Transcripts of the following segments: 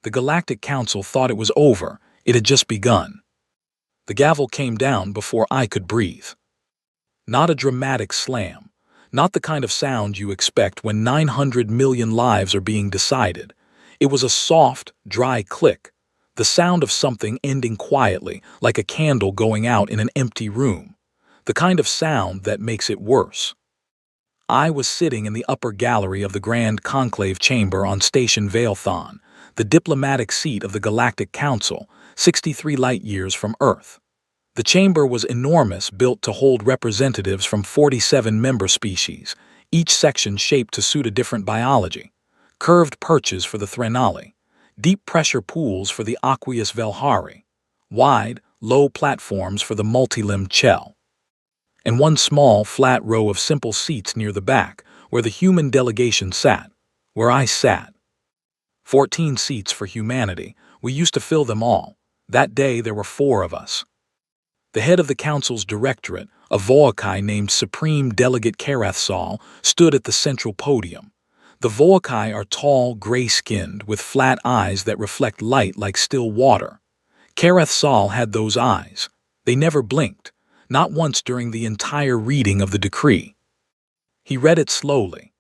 The Galactic Council thought it was over. It had just begun. The gavel came down before I could breathe. Not a dramatic slam. Not the kind of sound you expect when 900 million lives are being decided. It was a soft, dry click. The sound of something ending quietly, like a candle going out in an empty room. The kind of sound that makes it worse. I was sitting in the upper gallery of the Grand Conclave Chamber on Station Veilthon, the diplomatic seat of the Galactic Council, 63 light-years from Earth. The chamber was enormous, built to hold representatives from 47 member species, each section shaped to suit a different biology. Curved perches for the Threnali, deep pressure pools for the Aqueous Velhari, wide, low platforms for the multi-limbed Chell, and one small, flat row of simple seats near the back, where the human delegation sat, where I sat. 14 seats for humanity. We used to fill them all. That day there were 4 of us. The head of the council's directorate, a Voakai named Supreme Delegate Karathsal, stood at the central podium. The Voakai are tall, gray-skinned, with flat eyes that reflect light like still water. Karathsal had those eyes. They never blinked, not once during the entire reading of the decree. He read it slowly.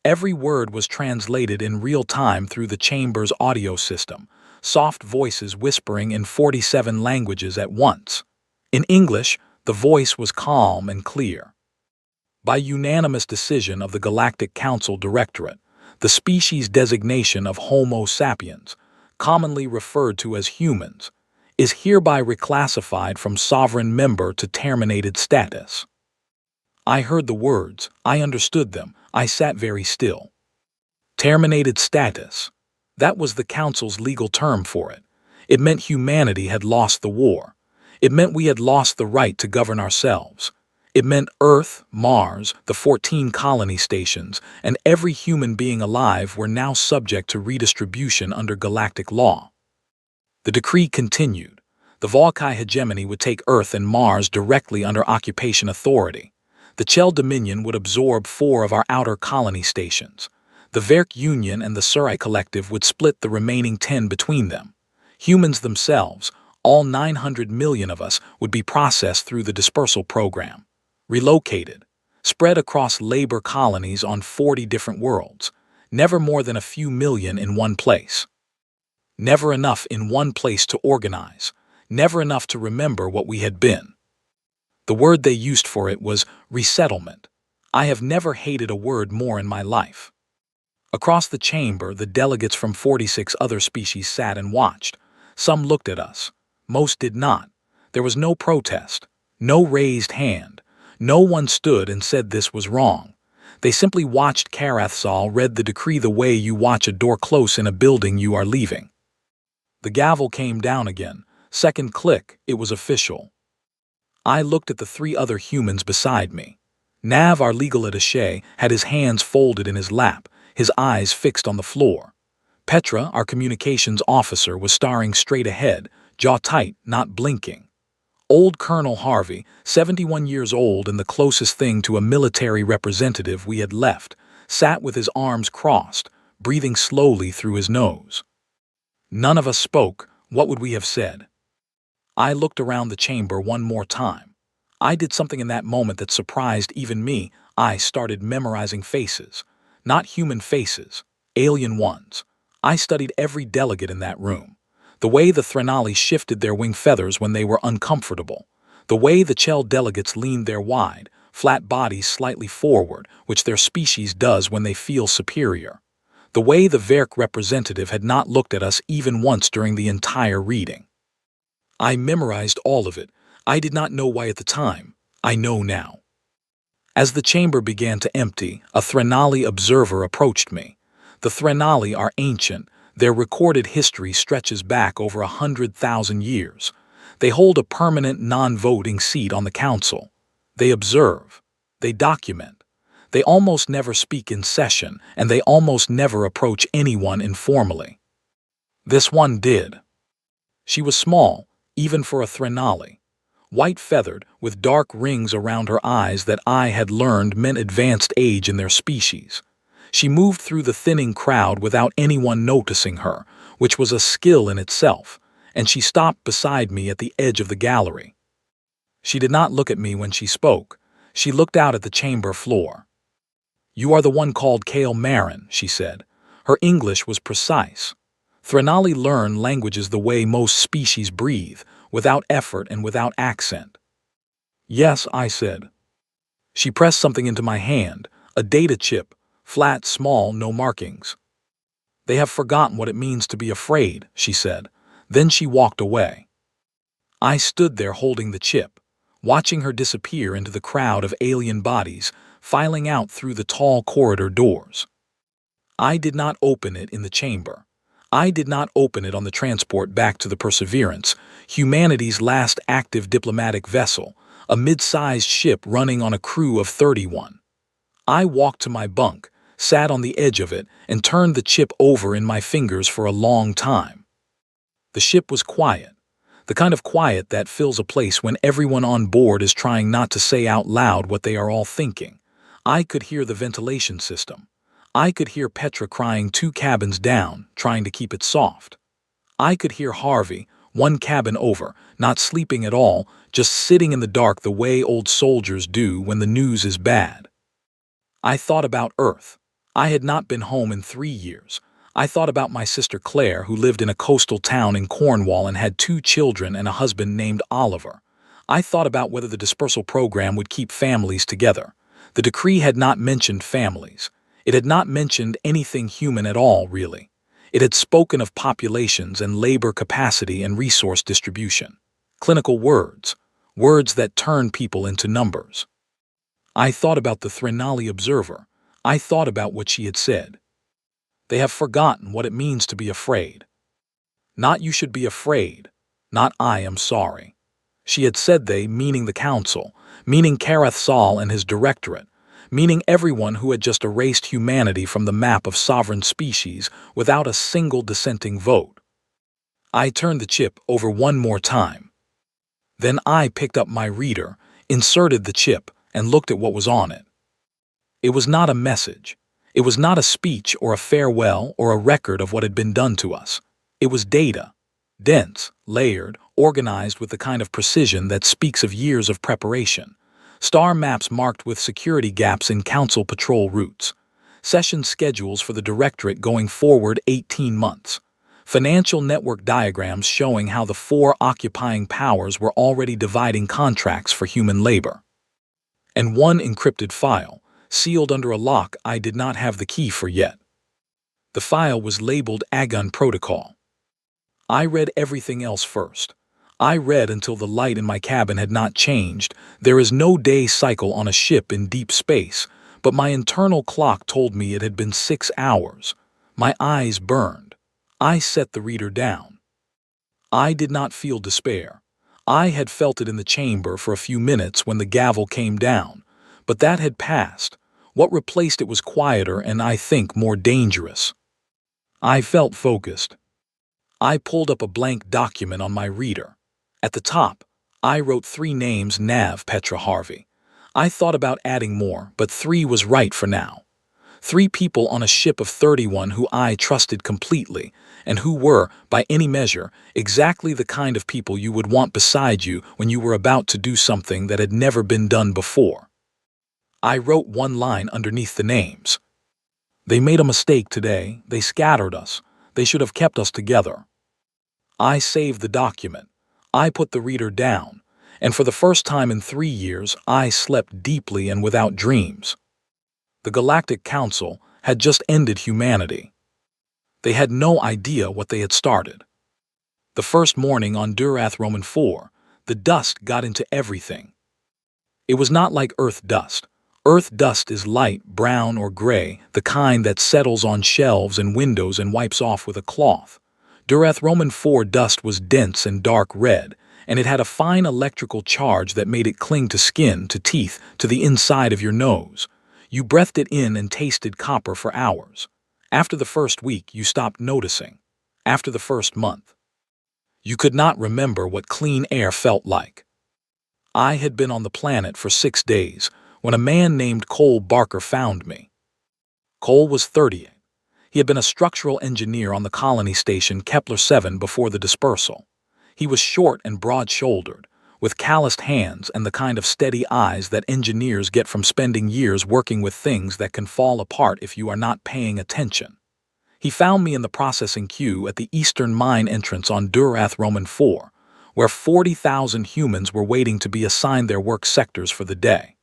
Every word was translated in real time through the chamber's audio system, soft voices whispering in 47 languages at once. In English, the voice was calm and clear. By unanimous decision of the Galactic Council Directorate, the species designation of Homo sapiens, commonly referred to as humans, is hereby reclassified from sovereign member to terminated status. I heard the words, I understood them, I sat very still. Terminated status. That was the Council's legal term for it. It meant humanity had lost the war. It meant we had lost the right to govern ourselves. It meant Earth, Mars, the 14 colony stations, and every human being alive were now subject to redistribution under galactic law. The decree continued. The Voakai hegemony would take Earth and Mars directly under occupation authority. The Chell Dominion would absorb 4 of our outer colony stations. The Verk Union and the Surai Collective would split the remaining 10 between them. Humans themselves, all 900 million of us, would be processed through the dispersal program, relocated, spread across labor colonies on 40 different worlds, never more than a few million in one place. Never enough in one place to organize, never enough to remember what we had been. The word they used for it was resettlement. I have never hated a word more in my life. Across the chamber, the delegates from 46 other species sat and watched. Some looked at us. Most did not. There was no protest, no raised hand. No one stood and said this was wrong. They simply watched. Karathsal read the decree the way you watch a door close in a building you are leaving. The gavel came down again. Second click, it was official. I looked at the 3 other humans beside me. Nav, our legal attaché, had his hands folded in his lap, his eyes fixed on the floor. Petra, our communications officer, was staring straight ahead, jaw tight, not blinking. Old Colonel Harvey, 71 years old and the closest thing to a military representative we had left, sat with his arms crossed, breathing slowly through his nose. None of us spoke. What would we have said? I looked around the chamber one more time. I did something in that moment that surprised even me. I started memorizing faces. Not human faces, alien ones. I studied every delegate in that room. The way the Threnali shifted their wing feathers when they were uncomfortable. The way the Chell delegates leaned their wide, flat bodies slightly forward, which their species does when they feel superior. The way the Verk representative had not looked at us even once during the entire reading. I memorized all of it. I did not know why at the time. I know now. As the chamber began to empty, a Threnali observer approached me. The Threnali are ancient. Their recorded history stretches back over 100,000 years. They hold a permanent non-voting seat on the council. They observe. They document. They almost never speak in session, and they almost never approach anyone informally. This one did. She was small, even for a Threnali. White-feathered, with dark rings around her eyes that I had learned meant advanced age in their species. She moved through the thinning crowd without anyone noticing her, which was a skill in itself, and she stopped beside me at the edge of the gallery. She did not look at me when she spoke. She looked out at the chamber floor. "You are the one called Kale Marin," she said. Her English was precise. Threnali learn languages the way most species breathe, without effort and without accent. "Yes," I said. She pressed something into my hand, a data chip, flat, small, no markings. "They have forgotten what it means to be afraid," she said. Then she walked away. I stood there holding the chip, watching her disappear into the crowd of alien bodies filing out through the tall corridor doors. I did not open it in the chamber. I did not open it on the transport back to the Perseverance, humanity's last active diplomatic vessel, a mid-sized ship running on a crew of 31. I walked to my bunk, sat on the edge of it, and turned the chip over in my fingers for a long time. The ship was quiet, the kind of quiet that fills a place when everyone on board is trying not to say out loud what they are all thinking. I could hear the ventilation system. I could hear Petra crying 2 cabins down, trying to keep it soft. I could hear Harvey, 1 cabin over, not sleeping at all, just sitting in the dark the way old soldiers do when the news is bad. I thought about Earth. I had not been home in 3 years. I thought about my sister Claire, who lived in a coastal town in Cornwall and had 2 children and a husband named Oliver. I thought about whether the dispersal program would keep families together. The decree had not mentioned families. It had not mentioned anything human at all, really. It had spoken of populations and labor capacity and resource distribution. Clinical words, words that turn people into numbers. I thought about the Threnali observer. I thought about what she had said. They have forgotten what it means to be afraid. Not "you should be afraid," not "I am sorry." She had said they, meaning the council, meaning Karath Sal and his directorate, meaning everyone who had just erased humanity from the map of sovereign species without a single dissenting vote. I turned the chip over one more time. Then I picked up my reader, inserted the chip, and looked at what was on it. It was not a message. It was not a speech or a farewell or a record of what had been done to us. It was data, dense, layered, organized with the kind of precision that speaks of years of preparation. Star maps marked with security gaps in council patrol routes. Session schedules for the directorate going forward 18 months. Financial network diagrams showing how the 4 occupying powers were already dividing contracts for human labor. And 1 encrypted file, sealed under a lock I did not have the key for yet. The file was labeled Agon Protocol. I read everything else first. I read until the light in my cabin had not changed. There is no day cycle on a ship in deep space, but my internal clock told me it had been 6 hours. My eyes burned. I set the reader down. I did not feel despair. I had felt it in the chamber for a few minutes when the gavel came down, but that had passed. What replaced it was quieter and, I think, more dangerous. I felt focused. I pulled up a blank document on my reader. At the top, I wrote 3 names: Nav, Petra, Harvey. I thought about adding more, but 3 was right for now. 3 people on a ship of 31 who I trusted completely, and who were, by any measure, exactly the kind of people you would want beside you when you were about to do something that had never been done before. I wrote 1 line underneath the names. They made a mistake today. They scattered us. They should have kept us together. I saved the document. I put the reader down, and for the first time in 3 years, I slept deeply and without dreams. The Galactic Council had just ended humanity. They had no idea what they had started. The first morning on Durath Roman 4, the dust got into everything. It was not like Earth dust. Earth dust is light, brown, or gray, the kind that settles on shelves and windows and wipes off with a cloth. Durath Roman 4 dust was dense and dark red, and it had a fine electrical charge that made it cling to skin, to teeth, to the inside of your nose. You breathed it in and tasted copper for hours. After the first week, you stopped noticing. After the first month, you could not remember what clean air felt like. I had been on the planet for 6 days when a man named Cole Barker found me. Cole was 30. He had been a structural engineer on the colony station Kepler-7 before the dispersal. He was short and broad-shouldered, with calloused hands and the kind of steady eyes that engineers get from spending years working with things that can fall apart if you are not paying attention. He found me in the processing queue at the eastern mine entrance on Durath Roman 4, where 40,000 humans were waiting to be assigned their work sectors for the day.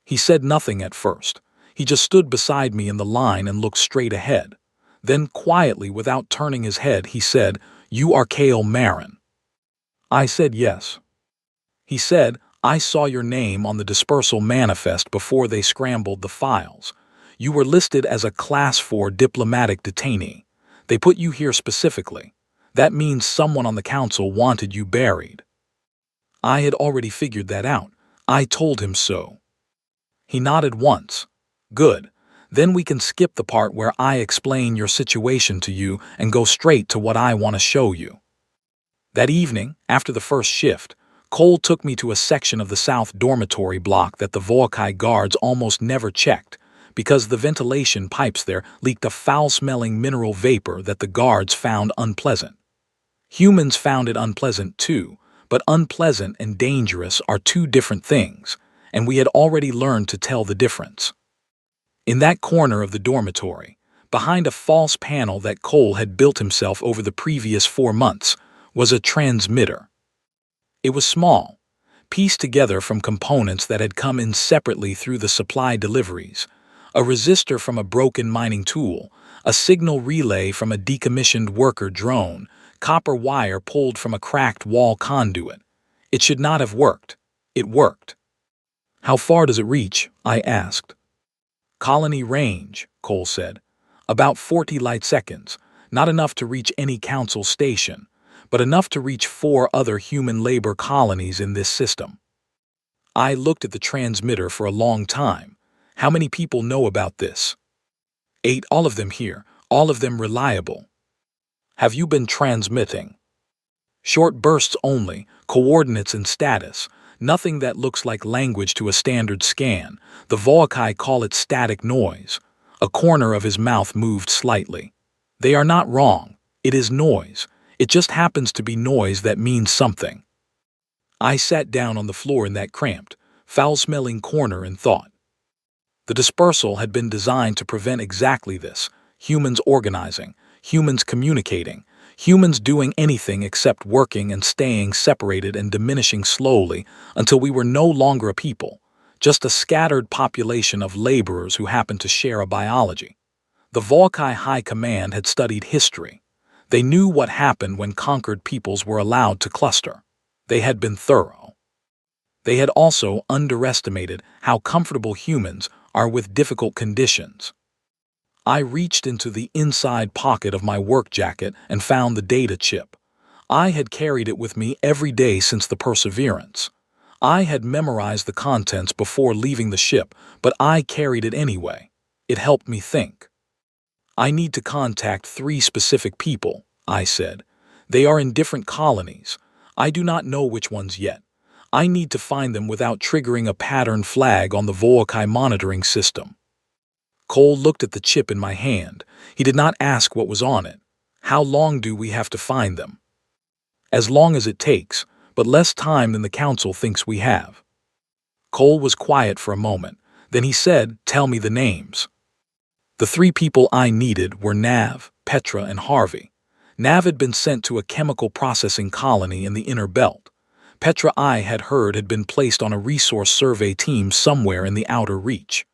He said nothing at first. He just stood beside me in the line and looked straight ahead. Then, quietly, without turning his head, he said, "You are Cale Marin." I said yes. He said, "I saw your name on the dispersal manifest before they scrambled the files. You were listed as a Class 4 diplomatic detainee. They put you here specifically. That means someone on the council wanted you buried." I had already figured that out. I told him so. He nodded once. "Good. Then we can skip the part where I explain your situation to you and go straight to what I want to show you." That evening, after the first shift, Cole took me to a section of the south dormitory block that the Volkai guards almost never checked, because the ventilation pipes there leaked a foul-smelling mineral vapor that the guards found unpleasant. Humans found it unpleasant too, but unpleasant and dangerous are two different things, and we had already learned to tell the difference. In that corner of the dormitory, behind a false panel that Cole had built himself over the previous 4 months, was a transmitter. It was small, pieced together from components that had come in separately through the supply deliveries: a resistor from a broken mining tool, a signal relay from a decommissioned worker drone, copper wire pulled from a cracked wall conduit. It should not have worked. It worked. "How far does it reach?" I asked. "Colony range," Cole said. "About 40 light seconds. Not enough to reach any council station, but enough to reach 4 other human labor colonies in this system." I looked at the transmitter for a long time. "How many people know about this?" 8, all of them here, all of them reliable." "Have you been transmitting?" "Short bursts only, coordinates and status. Nothing that looks like language to a standard scan. The Volkai call it static noise." A corner of his mouth moved slightly. "They are not wrong. It is noise. It just happens to be noise that means something." I sat down on the floor in that cramped, foul-smelling corner and thought. The dispersal had been designed to prevent exactly this: humans organizing, humans communicating, humans doing anything except working and staying separated and diminishing slowly until we were no longer a people, just a scattered population of laborers who happened to share a biology. The Volkai High Command had studied history. They knew what happened when conquered peoples were allowed to cluster. They had been thorough. They had also underestimated how comfortable humans are with difficult conditions. I reached into the inside pocket of my work jacket and found the data chip. I had carried it with me every day since the Perseverance. I had memorized the contents before leaving the ship, but I carried it anyway. It helped me think. "I need to contact 3 specific people," I said. "They are in different colonies. I do not know which ones yet. I need to find them without triggering a pattern flag on the Volkai monitoring system." Cole looked at the chip in my hand. He did not ask what was on it. "How long do we have to find them?" "As long as it takes, but less time than the council thinks we have." Cole was quiet for a moment. Then he said, "Tell me the names." The 3 people I needed were Nav, Petra, and Harvey. Nav had been sent to a chemical processing colony in the inner belt. Petra, I had heard, had been placed on a resource survey team somewhere in the outer reach.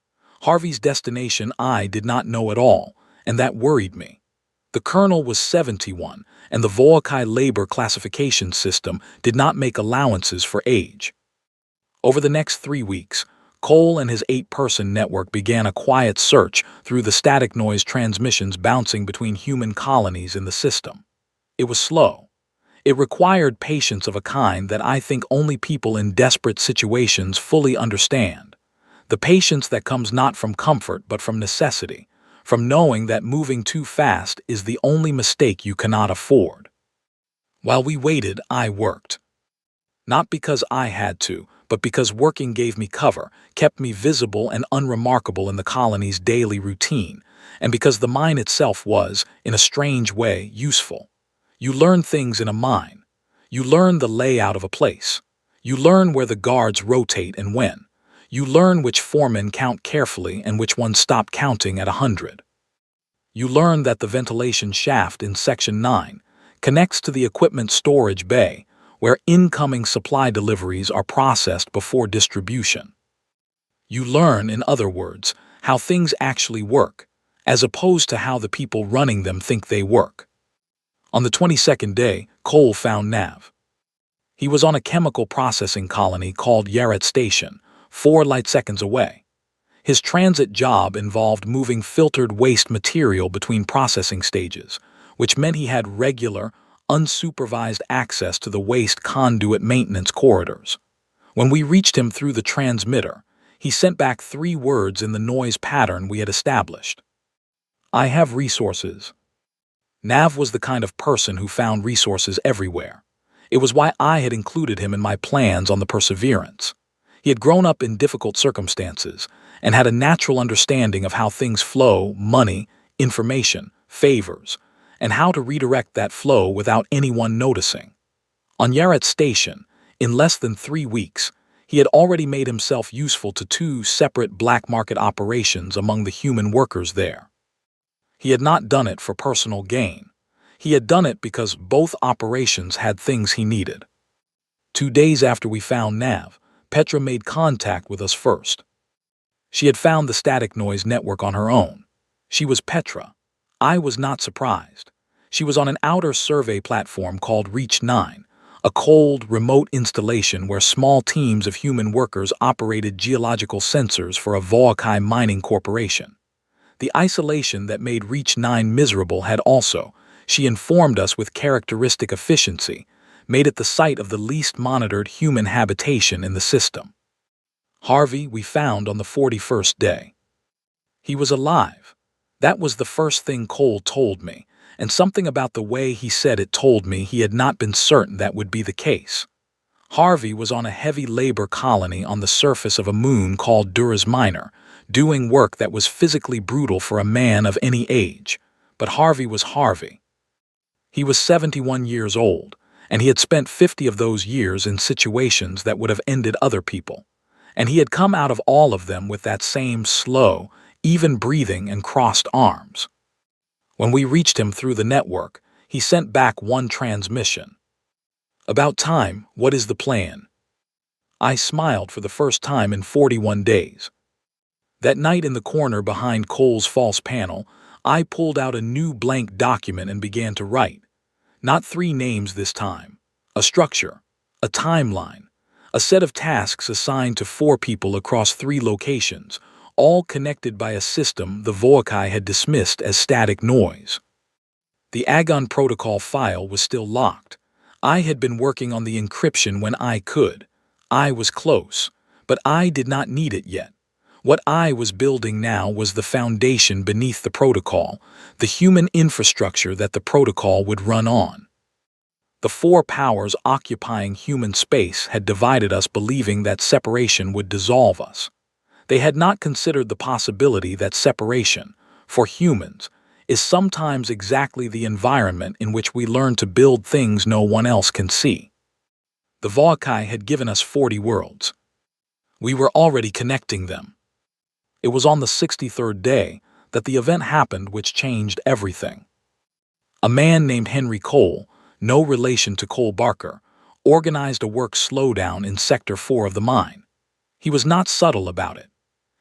Harvey's destination I did not know at all, and that worried me. The colonel was 71, and the Volkai labor classification system did not make allowances for age. Over the next 3 weeks, Cole and his 8-person network began a quiet search through the static noise transmissions bouncing between human colonies in the system. It was slow. It required patience of a kind that I think only people in desperate situations fully understand. The patience that comes not from comfort but from necessity, from knowing that moving too fast is the only mistake you cannot afford. While we waited, I worked. Not because I had to, but because working gave me cover, kept me visible and unremarkable in the colony's daily routine, and because the mine itself was, in a strange way, useful. You learn things in a mine. You learn the layout of a place. You learn where the guards rotate and when. You learn which foremen count carefully and which ones stop counting at 100. You learn that the ventilation shaft in Section 9 connects to the equipment storage bay, where incoming supply deliveries are processed before distribution. You learn, in other words, how things actually work, as opposed to how the people running them think they work. On the 22nd day, Cole found Nav. He was on a chemical processing colony called Yaret Station, 4 light seconds away. His transit job involved moving filtered waste material between processing stages, which meant he had regular, unsupervised access to the waste conduit maintenance corridors. When we reached him through the transmitter, he sent back 3 words in the noise pattern we had established. I have resources. Nav was the kind of person who found resources everywhere. It was why I had included him in my plans on the Perseverance. He had grown up in difficult circumstances and had a natural understanding of how things flow, money, information, favors, and how to redirect that flow without anyone noticing. On Yaret Station, in less than 3 weeks, he had already made himself useful to 2 separate black market operations among the human workers there. He had not done it for personal gain. He had done it because both operations had things he needed. 2 days after we found Nav, Petra made contact with us first. She had found the static noise network on her own. She was Petra. I was not surprised. She was on an outer survey platform called Reach 9, a cold, remote installation where small teams of human workers operated geological sensors for a Volkai mining corporation. The isolation that made Reach 9 miserable had also, she informed us with characteristic efficiency, made it the site of the least monitored human habitation in the system. Harvey we found on the 41st day. He was alive. That was the first thing Cole told me, and something about the way he said it told me he had not been certain that would be the case. Harvey was on a heavy labor colony on the surface of a moon called Duras Minor, doing work that was physically brutal for a man of any age. But Harvey was Harvey. He was 71 years old, and he had spent 50 of those years in situations that would have ended other people. And he had come out of all of them with that same slow, even breathing and crossed arms. When we reached him through the network, he sent back one transmission. About time, what is the plan? I smiled for the first time in 41 days. That night in the corner behind Cole's false panel, I pulled out a new blank document and began to write. Not 3 names this time. A structure, a timeline, a set of tasks assigned to 4 people across 3 locations, all connected by a system the Volkai had dismissed as static noise. The Agon protocol file was still locked. I had been working on the encryption when I could. I was close, but I did not need it yet. What I was building now was the foundation beneath the protocol, the human infrastructure that the protocol would run on. The 4 powers occupying human space had divided us, believing that separation would dissolve us. They had not considered the possibility that separation, for humans, is sometimes exactly the environment in which we learn to build things no one else can see. The Volkai had given us 40 worlds. We were already connecting them. It was on the 63rd day that the event happened which changed everything. A man named Henry Cole, no relation to Cole Barker, organized a work slowdown in Sector 4 of the mine. He was not subtle about it.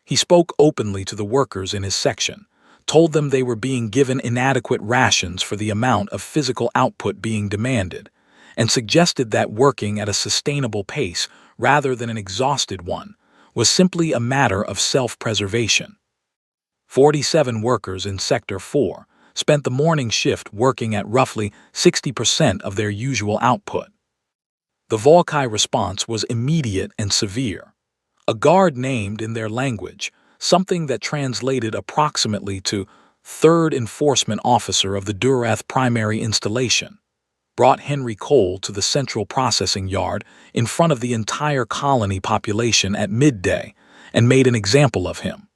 He spoke openly to the workers in his section, told them they were being given inadequate rations for the amount of physical output being demanded, and suggested that working at a sustainable pace rather than an exhausted one was simply a matter of self-preservation. 47 workers in Sector 4 spent the morning shift working at roughly 60% of their usual output. The Volkai response was immediate and severe. A guard named in their language, something that translated approximately to Third Enforcement Officer of the Durath Primary Installation, brought Henry Cole to the central processing yard in front of the entire colony population at midday and made an example of him.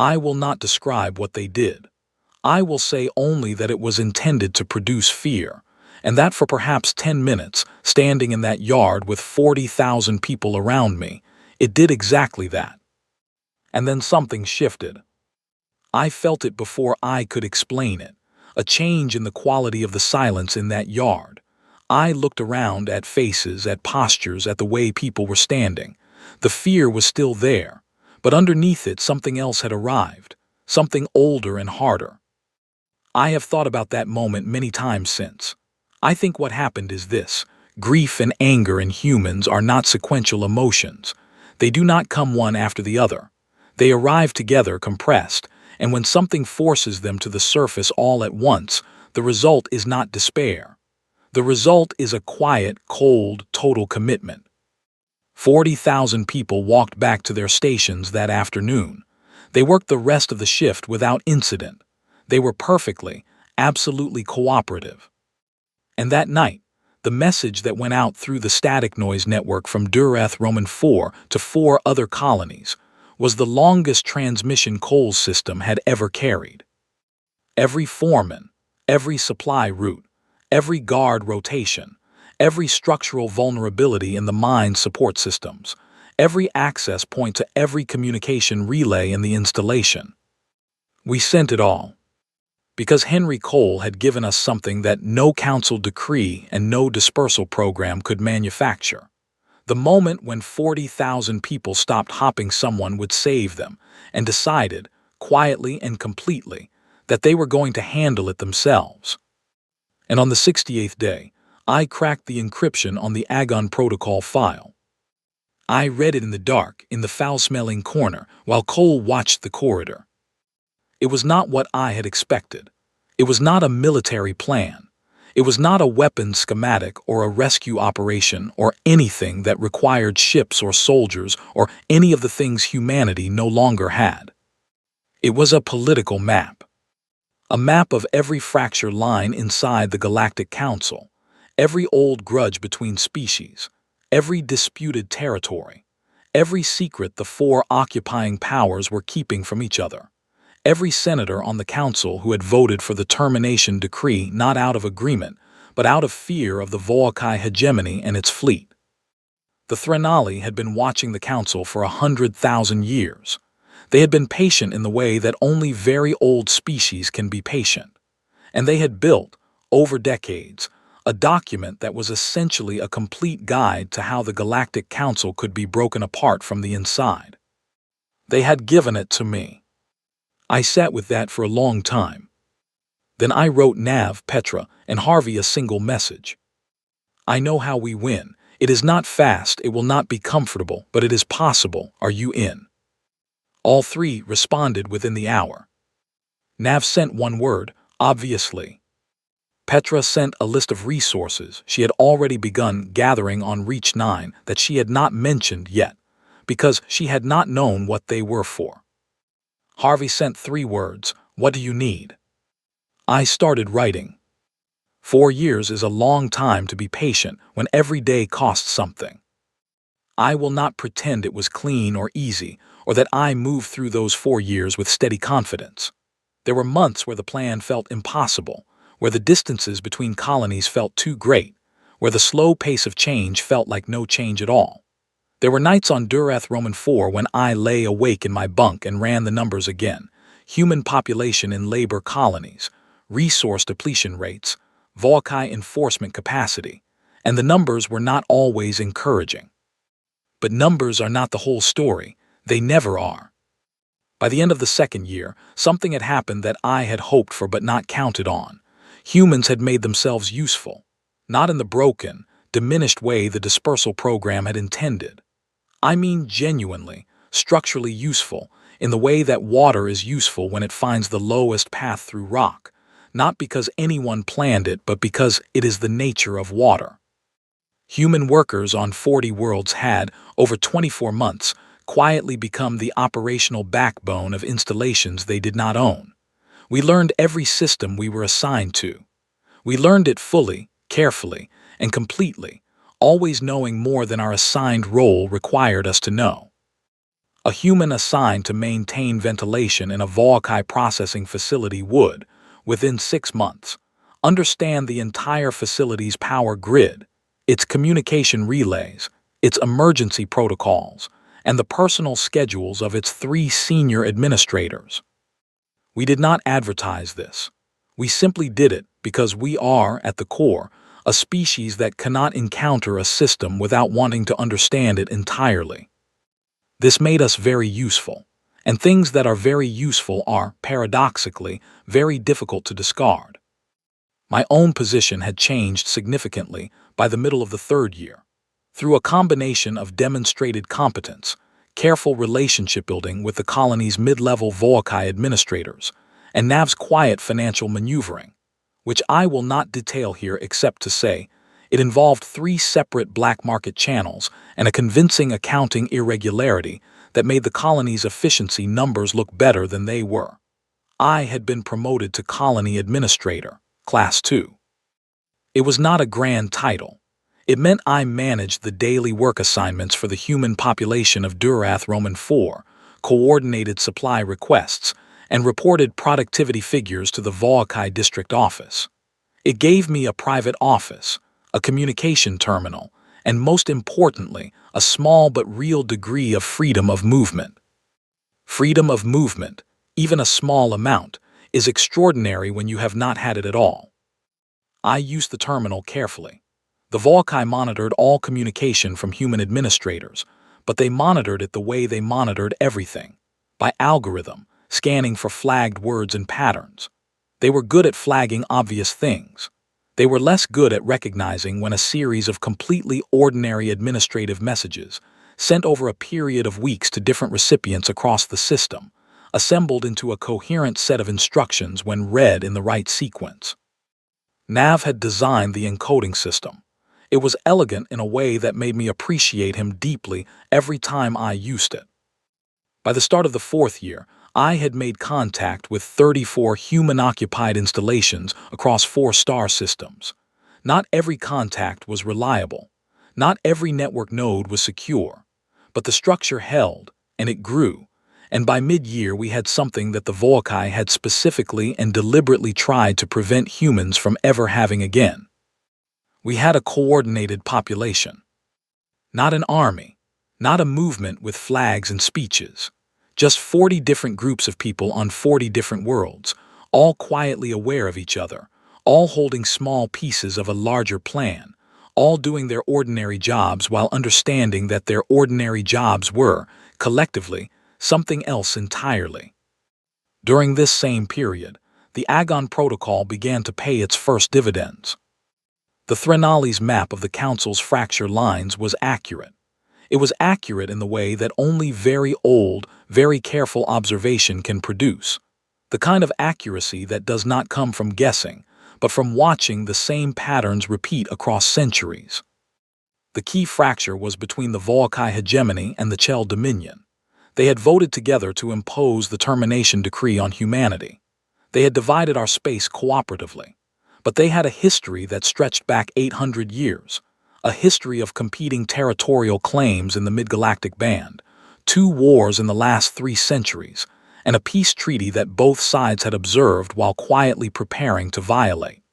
I will not describe what they did. I will say only that it was intended to produce fear, and that for perhaps 10 minutes, standing in that yard with 40,000 people around me, it did exactly that. And then something shifted. I felt it before I could explain it, a change in the quality of the silence in that yard. I looked around at faces, at postures, at the way people were standing. The fear was still there, but underneath it something else had arrived, something older and harder. I have thought about that moment many times since. I think what happened is this: grief and anger in humans are not sequential emotions. They do not come one after the other. They arrive together compressed, and when something forces them to the surface all at once, the result is not despair. The result is a quiet, cold, total commitment. 40,000 people walked back to their stations that afternoon. They worked the rest of the shift without incident. They were perfectly, absolutely cooperative. And that night, the message that went out through the static noise network from Dureth Roman 4 to 4 other colonies was the longest transmission Cole's system had ever carried. Every foreman, every supply route, every guard rotation, every structural vulnerability in the mine support systems, every access point to every communication relay in the installation. We sent it all. Because Henry Cole had given us something that no council decree and no dispersal program could manufacture. The moment when 40,000 people stopped hopping someone would save them and decided, quietly and completely, that they were going to handle it themselves. And on the 68th day, I cracked the encryption on the Agon Protocol file. I read it in the dark, in the foul-smelling corner, while Cole watched the corridor. It was not what I had expected. It was not a military plan. It was not a weapons schematic or a rescue operation or anything that required ships or soldiers or any of the things humanity no longer had. It was a political map. A map of every fracture line inside the Galactic Council, every old grudge between species, every disputed territory, every secret the 4 occupying powers were keeping from each other. Every senator on the council who had voted for the termination decree not out of agreement, but out of fear of the Volkai hegemony and its fleet. The Threnali had been watching the council for 100,000 years. They had been patient in the way that only very old species can be patient. And they had built, over decades, a document that was essentially a complete guide to how the Galactic Council could be broken apart from the inside. They had given it to me. I sat with that for a long time. Then I wrote Nav, Petra, and Harvey a single message. I know how we win. It is not fast, it will not be comfortable, but it is possible. Are you in? All 3 responded within the hour. Nav sent one word, obviously. Petra sent a list of resources she had already begun gathering on Reach 9 that she had not mentioned yet, because she had not known what they were for. Harvey sent 3 words, what do you need? I started writing. 4 years is a long time to be patient when every day costs something. I will not pretend it was clean or easy, or that I moved through those 4 years with steady confidence. There were months where the plan felt impossible, where the distances between colonies felt too great, where the slow pace of change felt like no change at all. There were nights on Dureth Roman 4 when I lay awake in my bunk and ran the numbers again. Human population in labor colonies, resource depletion rates, Volkai enforcement capacity, and the numbers were not always encouraging. But numbers are not the whole story. They never are. By the end of the 2nd year, something had happened that I had hoped for but not counted on. Humans had made themselves useful, not in the broken, diminished way the dispersal program had intended. I mean genuinely, structurally useful, in the way that water is useful when it finds the lowest path through rock, not because anyone planned it, but because it is the nature of water. Human workers on 40 worlds had, over 24 months, quietly become the operational backbone of installations they did not own. We learned every system we were assigned to. We learned it fully, carefully, and completely, always knowing more than our assigned role required us to know. A human assigned to maintain ventilation in a Volkai processing facility would, within 6 months, understand the entire facility's power grid, its communication relays, its emergency protocols, and the personal schedules of its 3 senior administrators. We did not advertise this. We simply did it because we are, at the core, a species that cannot encounter a system without wanting to understand it entirely. This made us very useful, and things that are very useful are, paradoxically, very difficult to discard. My own position had changed significantly by the middle of the 3rd year. Through a combination of demonstrated competence, careful relationship building with the colony's mid-level Volkai administrators, and Nav's quiet financial maneuvering, which I will not detail here except to say, it involved 3 separate black market channels and a convincing accounting irregularity that made the colony's efficiency numbers look better than they were. I had been promoted to Colony Administrator, Class 2. It was not a grand title. It meant I managed the daily work assignments for the human population of Durath Roman 4, coordinated supply requests, and reported productivity figures to the Volkai district office. It gave me a private office, a communication terminal, and most importantly, a small but real degree of freedom of movement. Freedom of movement, even a small amount, is extraordinary when you have not had it at all. I used the terminal carefully. The Volkai monitored all communication from human administrators, but they monitored it the way they monitored everything, by algorithm, scanning for flagged words and patterns. They were good at flagging obvious things. They were less good at recognizing when a series of completely ordinary administrative messages, sent over a period of weeks to different recipients across the system, assembled into a coherent set of instructions when read in the right sequence. Nav had designed the encoding system. It was elegant in a way that made me appreciate him deeply every time I used it. By the start of the 4th year, I had made contact with 34 human-occupied installations across 4 star systems. Not every contact was reliable. Not every network node was secure. But the structure held, and it grew, and by mid-year we had something that the Volkai had specifically and deliberately tried to prevent humans from ever having again. We had a coordinated population. Not an army, not a movement with flags and speeches. Just 40 different groups of people on 40 different worlds, all quietly aware of each other, all holding small pieces of a larger plan, all doing their ordinary jobs while understanding that their ordinary jobs were, collectively, something else entirely. During this same period, the Agon Protocol began to pay its first dividends. The Threnali's map of the Council's fracture lines was accurate. It was accurate in the way that only very old, very careful observation can produce, the kind of accuracy that does not come from guessing, but from watching the same patterns repeat across centuries. The key fracture was between the Volkai hegemony and the Chell Dominion. They had voted together to impose the termination decree on humanity. They had divided our space cooperatively, but they had a history that stretched back 800 years. A history of competing territorial claims in the mid-galactic band, 2 wars in the last 3 centuries, and a peace treaty that both sides had observed while quietly preparing to violate.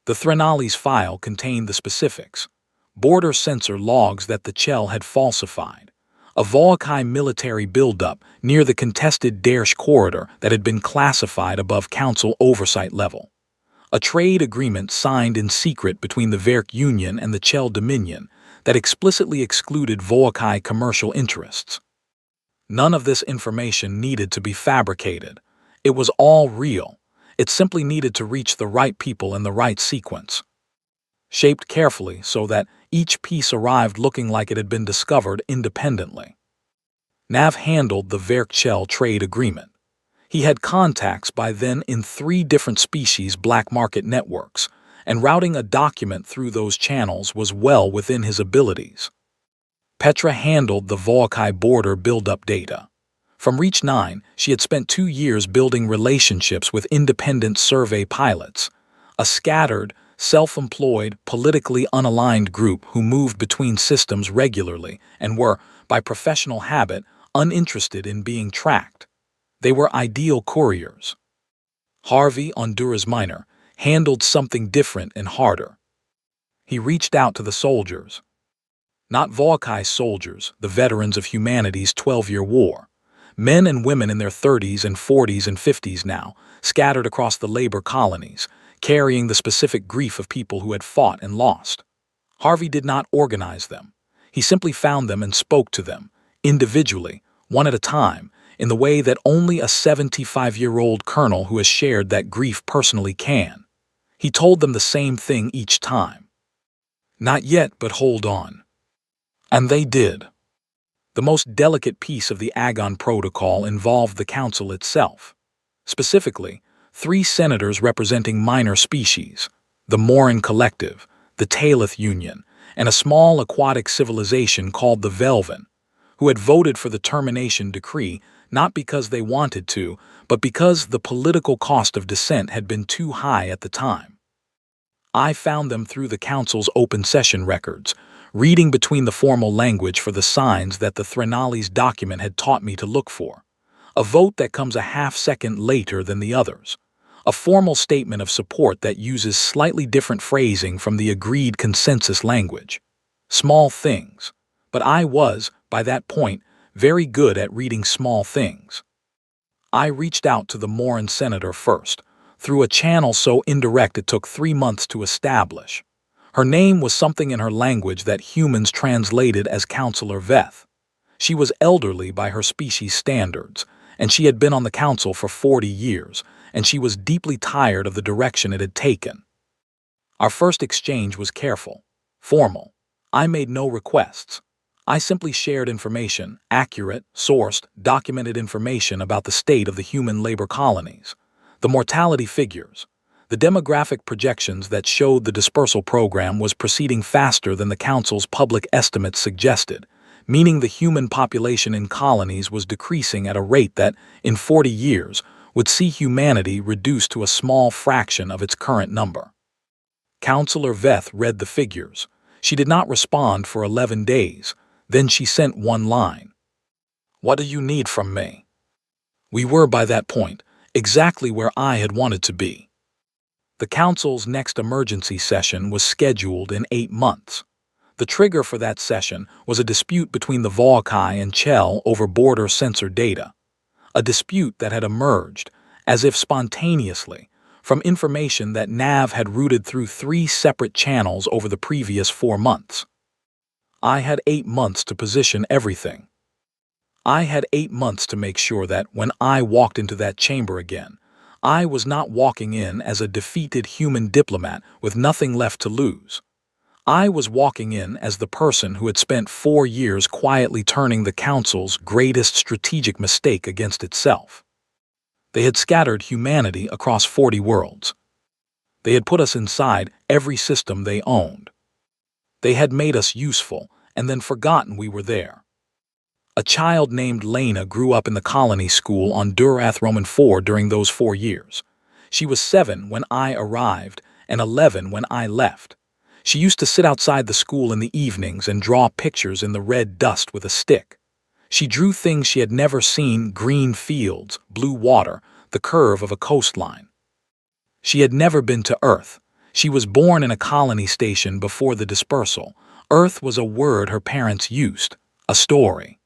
The Threnali's file contained the specifics, border sensor logs that the Chell had falsified, a Volkai military buildup near the contested Dersh corridor that had been classified above council oversight level, a trade agreement signed in secret between the Verk Union and the Chell Dominion that explicitly excluded Volkai commercial interests. None of this information needed to be fabricated. It was all real. It simply needed to reach the right people in the right sequence. Shaped carefully so that each piece arrived looking like it had been discovered independently. Nav handled the Verk-Chell trade agreement. He had contacts by then in 3 different species black market networks, and routing a document through those channels was well within his abilities. Petra handled the Volkai border build-up data. From Reach 9, she had spent 2 years building relationships with independent survey pilots, a scattered, self-employed, politically unaligned group who moved between systems regularly and were, by professional habit, uninterested in being tracked. They were ideal couriers. Harvey, Honduras Minor, handled something different and harder. He reached out to the soldiers. Not Volkai's soldiers, the veterans of humanity's 12-year war. Men and women in their 30s and 40s and 50s now, scattered across the labor colonies, carrying the specific grief of people who had fought and lost. Harvey did not organize them. He simply found them and spoke to them, individually, one at a time, in the way that only a 75-year-old colonel who has shared that grief personally can. He told them the same thing each time. Not yet, but hold on. And they did. The most delicate piece of the Agon Protocol involved the Council itself. Specifically, 3 senators representing minor species, the Morin Collective, the Talith Union, and a small aquatic civilization called the Velvan, who had voted for the termination decree not because they wanted to, but because the political cost of dissent had been too high at the time. I found them through the Council's open session records, reading between the formal language for the signs that the Threnali's document had taught me to look for. A vote that comes a half-second later than the others. A formal statement of support that uses slightly different phrasing from the agreed consensus language. Small things. But I was, by that point, very good at reading small things. I reached out to the Morin senator first, through a channel so indirect it took 3 months to establish. Her name was something in her language that humans translated as Counselor Veth. She was elderly by her species standards, and she had been on the council for 40 years, and she was deeply tired of the direction it had taken. Our first exchange was careful, formal. I made no requests. I simply shared information, accurate, sourced, documented information about the state of the human labor colonies, the mortality figures, the demographic projections that showed the dispersal program was proceeding faster than the Council's public estimates suggested, meaning the human population in colonies was decreasing at a rate that, in 40 years, would see humanity reduced to a small fraction of its current number. Counselor Veth read the figures. She did not respond for 11 days. Then she sent one line. "What do you need from me?" We were, by that point, exactly where I had wanted to be. The Council's next emergency session was scheduled in 8 months. The trigger for that session was a dispute between the Volkai and Chell over border sensor data. A dispute that had emerged, as if spontaneously, from information that Nav had routed through 3 separate channels over the previous 4 months. I had 8 months to position everything. I had 8 months to make sure that when I walked into that chamber again, I was not walking in as a defeated human diplomat with nothing left to lose. I was walking in as the person who had spent 4 years quietly turning the Council's greatest strategic mistake against itself. They had scattered humanity across 40 worlds. They had put us inside every system they owned. They had made us useful and then forgotten we were there. A child named Lena grew up in the colony school on Durath Roman 4 during those 4 years. She was 7 when I arrived and 11 when I left. She used to sit outside the school in the evenings and draw pictures in the red dust with a stick. She drew things she had never seen: green fields, blue water, the curve of a coastline. She had never been to Earth. She was born in a colony station before the dispersal. Earth was a word her parents used, a story.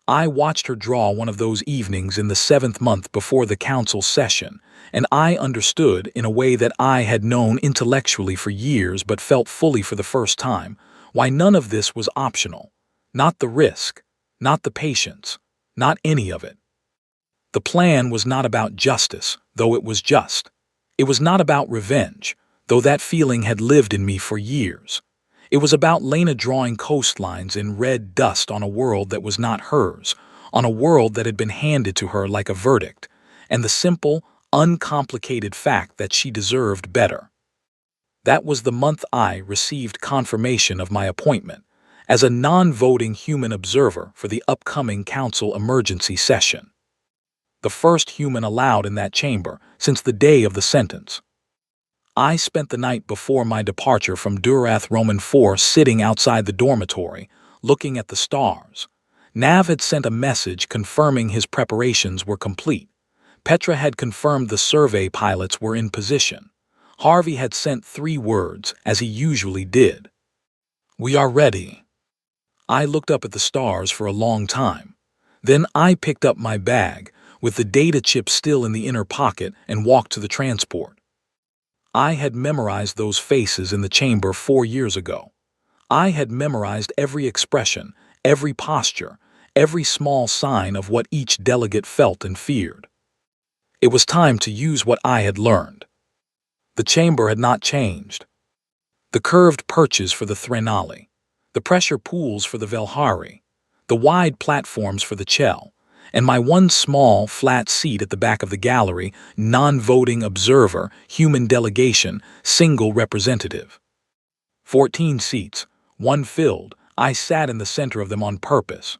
I watched her draw one of those evenings in the 7th month before the Council session, and I understood, in a way that I had known intellectually for years but felt fully for the first time, why none of this was optional. Not the risk, not the patience, not any of it. The plan was not about justice, though it was just. It was not about revenge, though that feeling had lived in me for years. It was about Lena drawing coastlines in red dust on a world that was not hers, on a world that had been handed to her like a verdict, and the simple, uncomplicated fact that she deserved better. That was the month I received confirmation of my appointment as a non-voting human observer for the upcoming Council emergency session. The first human allowed in that chamber since the day of the sentence. I spent the night before my departure from Durath Roman 4 sitting outside the dormitory, looking at the stars. Nav had sent a message confirming his preparations were complete. Petra had confirmed the survey pilots were in position. Harvey had sent 3 words, as he usually did. "We are ready." I looked up at the stars for a long time. Then I picked up my bag, with the data chip still in the inner pocket, and walked to the transport. I had memorized those faces in the chamber 4 years ago. I had memorized every expression, every posture, every small sign of what each delegate felt and feared. It was time to use what I had learned. The chamber had not changed. The curved perches for the Threnali, the pressure pools for the Velhari, the wide platforms for the Chell, and my one small, flat seat at the back of the gallery, non-voting observer, human delegation, single representative. 14 seats, 1 filled. I sat in the center of them on purpose.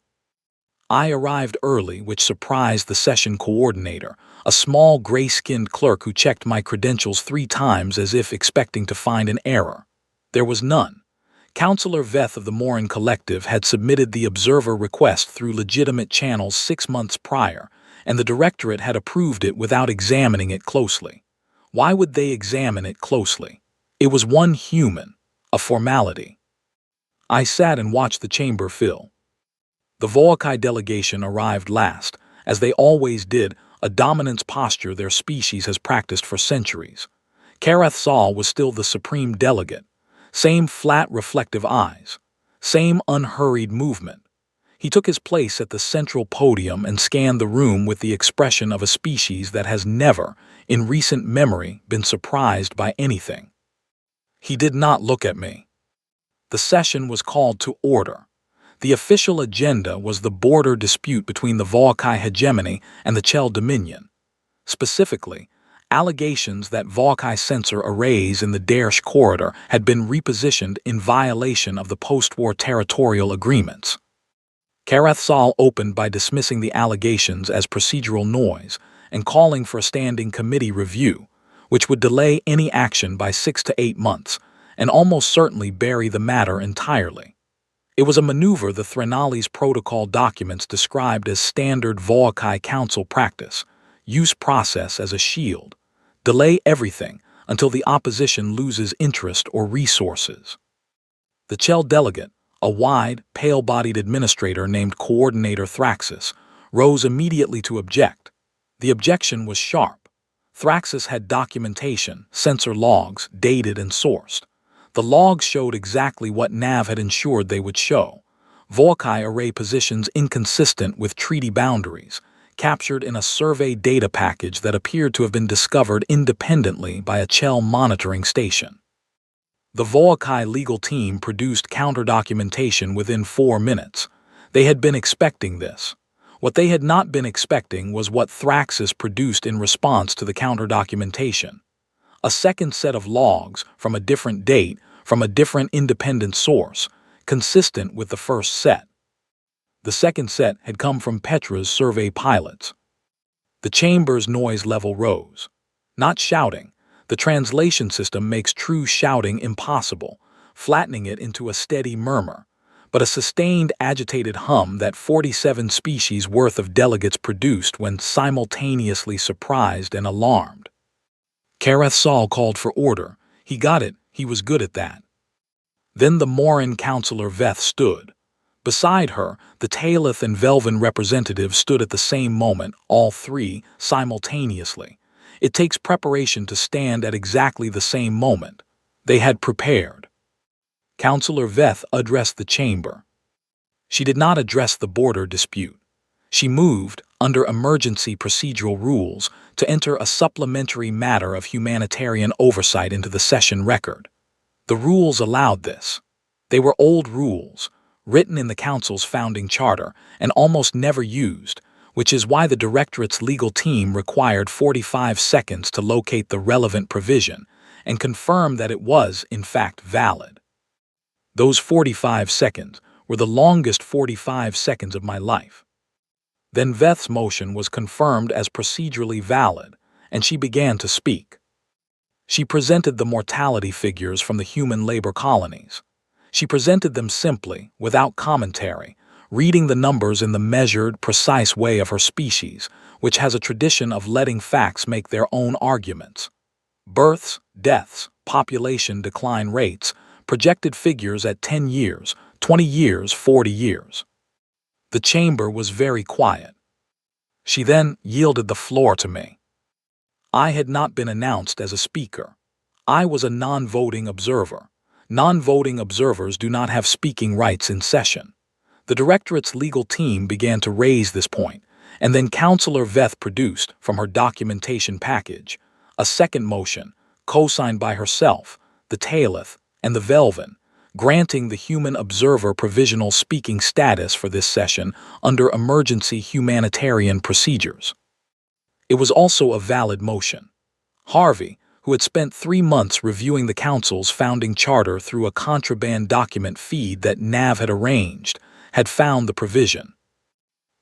I arrived early, which surprised the session coordinator, a small gray-skinned clerk who checked my credentials 3 times as if expecting to find an error. There was none. Counselor Veth of the Morin Collective had submitted the observer request through legitimate channels 6 months prior, and the directorate had approved it without examining it closely. Why would they examine it closely? It was one human, a formality. I sat and watched the chamber fill. The Volkai delegation arrived last, as they always did, a dominance posture their species has practiced for centuries. Karath Zal was still the supreme delegate. Same flat, reflective eyes. Same unhurried movement. He took his place at the central podium and scanned the room with the expression of a species that has never, in recent memory, been surprised by anything. He did not look at me. The session was called to order. The official agenda was the border dispute between the Volkai hegemony and the Chell dominion. Specifically, allegations that Volkai sensor arrays in the Dersh corridor had been repositioned in violation of the post-war territorial agreements. Karath Zal opened by dismissing the allegations as procedural noise and calling for a standing committee review, which would delay any action by 6 to 8 months and almost certainly bury the matter entirely. It was a maneuver the Threnali's protocol documents described as standard Volkai council practice, use process as a shield, delay everything until the opposition loses interest or resources. The Chell delegate, a wide, pale-bodied administrator named Coordinator Thraxis, rose immediately to object. The objection was sharp. Thraxis had documentation, sensor logs, dated and sourced. The logs showed exactly what Nav had ensured they would show. Volkai array positions inconsistent with treaty boundaries, captured in a survey data package that appeared to have been discovered independently by a Chell monitoring station. The Volkai legal team produced counter-documentation within 4 minutes. They had been expecting this. What they had not been expecting was what Thraxis produced in response to the counter-documentation. A second set of logs from a different date, from a different independent source, consistent with the first set. The second set had come from Petra's survey pilots. The chamber's noise level rose. Not shouting. The translation system makes true shouting impossible, flattening it into a steady murmur, but a sustained agitated hum that 47 species worth of delegates produced when simultaneously surprised and alarmed. Karath Zal called for order. He got it. He was good at that. Then the Morin Counselor Veth stood. Beside her, the Talith and Velvan representatives stood at the same moment, all 3, simultaneously. It takes preparation to stand at exactly the same moment. They had prepared. Counselor Veth addressed the chamber. She did not address the border dispute. She moved, under emergency procedural rules, to enter a supplementary matter of humanitarian oversight into the session record. The rules allowed this. They were old rules, written in the Council's founding charter and almost never used, which is why the Directorate's legal team required 45 seconds to locate the relevant provision and confirm that it was, in fact, valid. Those 45 seconds were the longest 45 seconds of my life. Then Veth's motion was confirmed as procedurally valid, and she began to speak. She presented the mortality figures from the human labor colonies. She presented them simply, without commentary, reading the numbers in the measured, precise way of her species, which has a tradition of letting facts make their own arguments. Births, deaths, population decline rates, projected figures at 10 years, 20 years, 40 years. The chamber was very quiet. She then yielded the floor to me. I had not been announced as a speaker. I was a non-voting observer. Non-voting observers do not have speaking rights in session. The directorate's legal team began to raise this point, and then Councillor Veth produced, from her documentation package, a second motion, co-signed by herself, the Tailith, and the Velvin, granting the human observer provisional speaking status for this session under emergency humanitarian procedures. It was also a valid motion. Harvey, who had spent 3 months reviewing the Council's founding charter through a contraband document feed that Nav had arranged, had found the provision.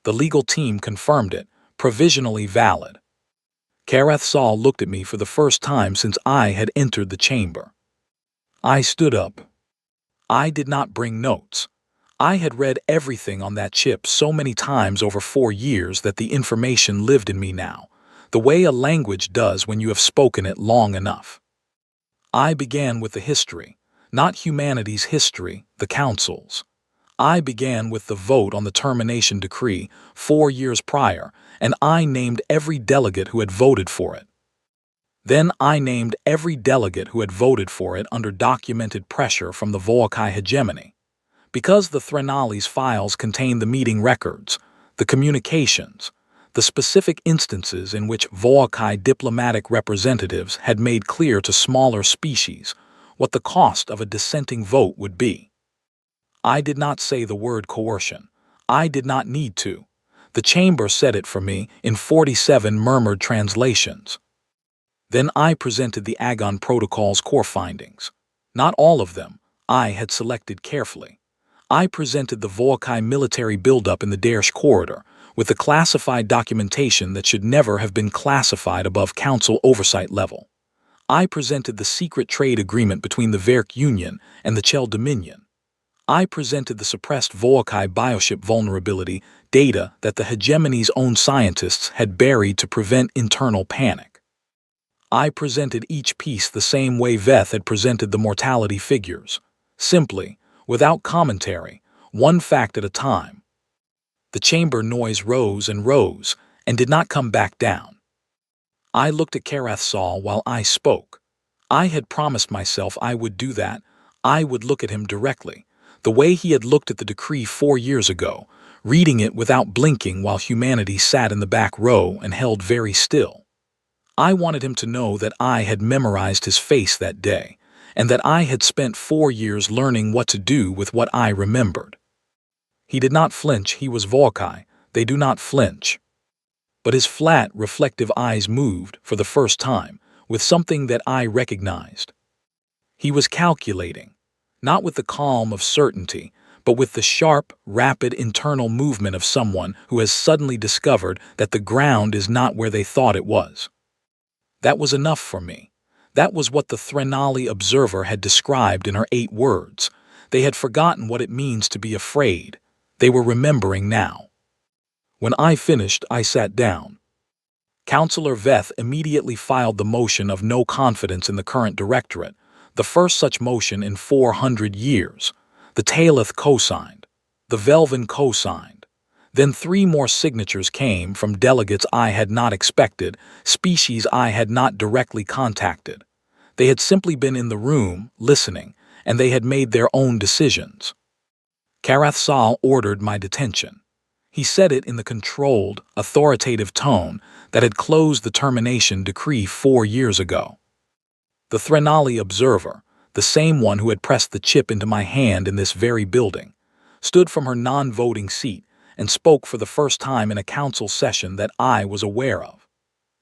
The legal team confirmed it, provisionally valid. Kareth Saul looked at me for the first time since I had entered the chamber. I stood up. I did not bring notes. I had read everything on that chip so many times over 4 years that the information lived in me now, the way a language does when you have spoken it long enough. I began with the history, not humanity's history, the Council's. I began with the vote on the termination decree 4 years prior, and I named every delegate who had voted for it. Then I named every delegate who had voted for it under documented pressure from the Volkai hegemony. Because the Threnali's files contained the meeting records, the communications, the specific instances in which Volkai diplomatic representatives had made clear to smaller species what the cost of a dissenting vote would be. I did not say the word coercion. I did not need to. The chamber said it for me in 47 murmured translations. Then I presented the Agon Protocol's core findings. Not all of them. I had selected carefully. I presented the Volkai military buildup in the Dersh corridor, with the classified documentation that should never have been classified above Council oversight level. I presented the secret trade agreement between the Verk Union and the Chel Dominion. I presented the suppressed Volkai bioship vulnerability data that the hegemony's own scientists had buried to prevent internal panic. I presented each piece the same way Veth had presented the mortality figures, simply, without commentary, one fact at a time. The chamber noise rose and did not come back down. I looked at Kareth Saul while I spoke. I had promised myself I would do that. I would look at him directly, the way he had looked at the decree 4 years ago, reading it without blinking while humanity sat in the back row and held very still. I wanted him to know that I had memorized his face that day, and that I had spent 4 years learning what to do with what I remembered. He did not flinch. He was Volkai. They do not flinch. But his flat, reflective eyes moved, for the first time, with something that I recognized. He was calculating, not with the calm of certainty, but with the sharp, rapid internal movement of someone who has suddenly discovered that the ground is not where they thought it was. That was enough for me. That was what the Threnali observer had described in her 8 words. They had forgotten what it means to be afraid. They were remembering now. When I finished, I sat down. Councillor Veth immediately filed the motion of no confidence in the current directorate, the first such motion in 400 years. The Tailith co-signed. The Velvin co-signed. Then 3 more signatures came from delegates I had not expected, species I had not directly contacted. They had simply been in the room, listening, and they had made their own decisions. Kareth Saul ordered my detention. He said it in the controlled, authoritative tone that had closed the termination decree 4 years ago. The Threnali observer, the same one who had pressed the chip into my hand in this very building, stood from her non-voting seat and spoke for the first time in a council session that I was aware of.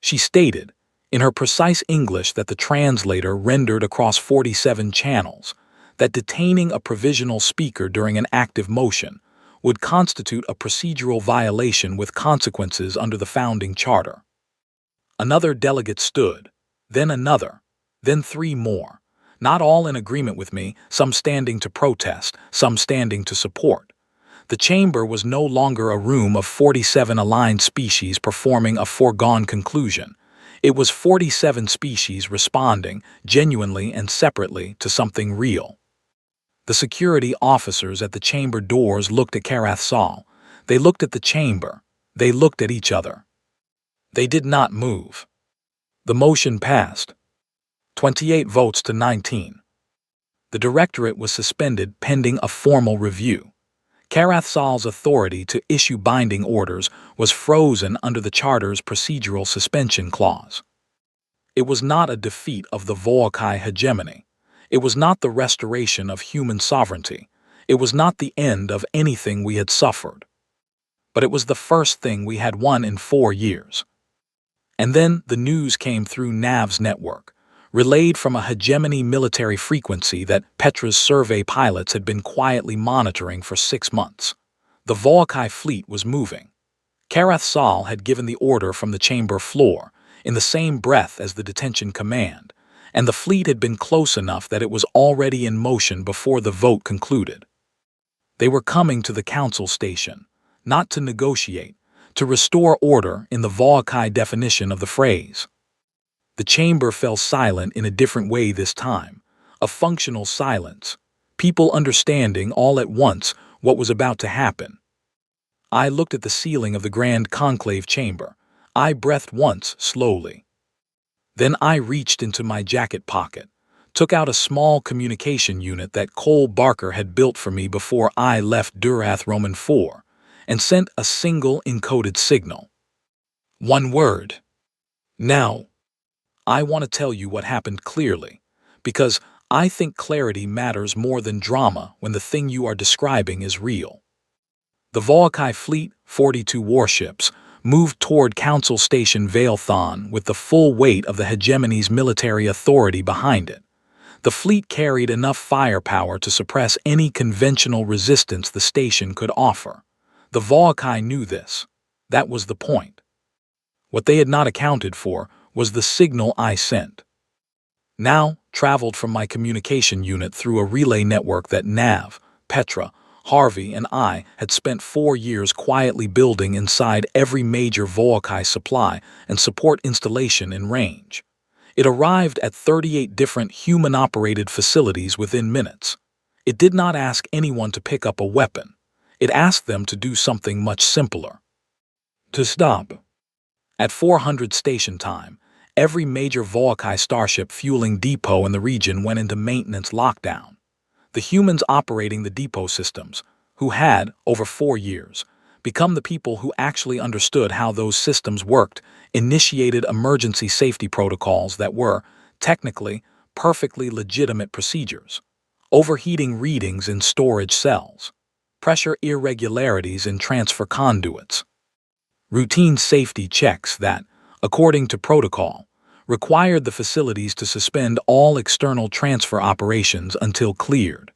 She stated, in her precise English that the translator rendered across 47 channels, that detaining a provisional speaker during an active motion would constitute a procedural violation with consequences under the founding charter. Another delegate stood, then another, then 3 more, not all in agreement with me, some standing to protest, some standing to support. The chamber was no longer a room of 47 aligned species performing a foregone conclusion. It was 47 species responding, genuinely and separately, to something real. The security officers at the chamber doors looked at Karath Sal. They looked at the chamber. They looked at each other. They did not move. The motion passed. 28 votes to 19. The directorate was suspended pending a formal review. Karath Sal's authority to issue binding orders was frozen under the Charter's procedural suspension clause. It was not a defeat of the Volcae hegemony. It was not the restoration of human sovereignty. It was not the end of anything we had suffered. But it was the first thing we had won in 4 years. And then the news came through NAV's network, relayed from a hegemony military frequency that Petra's survey pilots had been quietly monitoring for 6 months. The Volcae fleet was moving. Karath Sal had given the order from the chamber floor, in the same breath as the detention command, and the fleet had been close enough that it was already in motion before the vote concluded. They were coming to the council station, not to negotiate, to restore order in the Volcae definition of the phrase. The chamber fell silent in a different way this time, a functional silence, people understanding all at once what was about to happen. I looked at the ceiling of the Grand Conclave chamber. I breathed once, slowly. Then I reached into my jacket pocket, took out a small communication unit that Cole Barker had built for me before I left Durath Roman 4, and sent a single encoded signal. One word. Now, I want to tell you what happened clearly, because I think clarity matters more than drama when the thing you are describing is real. The Volcae fleet, 42 warships, moved toward Council Station Vale-Thon with the full weight of the hegemony's military authority behind it. The fleet carried enough firepower to suppress any conventional resistance the station could offer. The Volcae knew this. That was the point. What they had not accounted for was the signal I sent. Now traveled from my communication unit through a relay network that Nav, Petra, Harvey, and I had spent 4 years quietly building inside every major Volcae supply and support installation in range. It arrived at 38 different human-operated facilities within minutes. It did not ask anyone to pick up a weapon. It asked them to do something much simpler. To stop. At 400 station time, every major Volcae starship fueling depot in the region went into maintenance lockdown. The humans operating the depot systems, who had, over 4 years, become the people who actually understood how those systems worked, initiated emergency safety protocols that were, technically, perfectly legitimate procedures. Overheating readings in storage cells. Pressure irregularities in transfer conduits. Routine safety checks that, according to protocol, required the facilities to suspend all external transfer operations until cleared.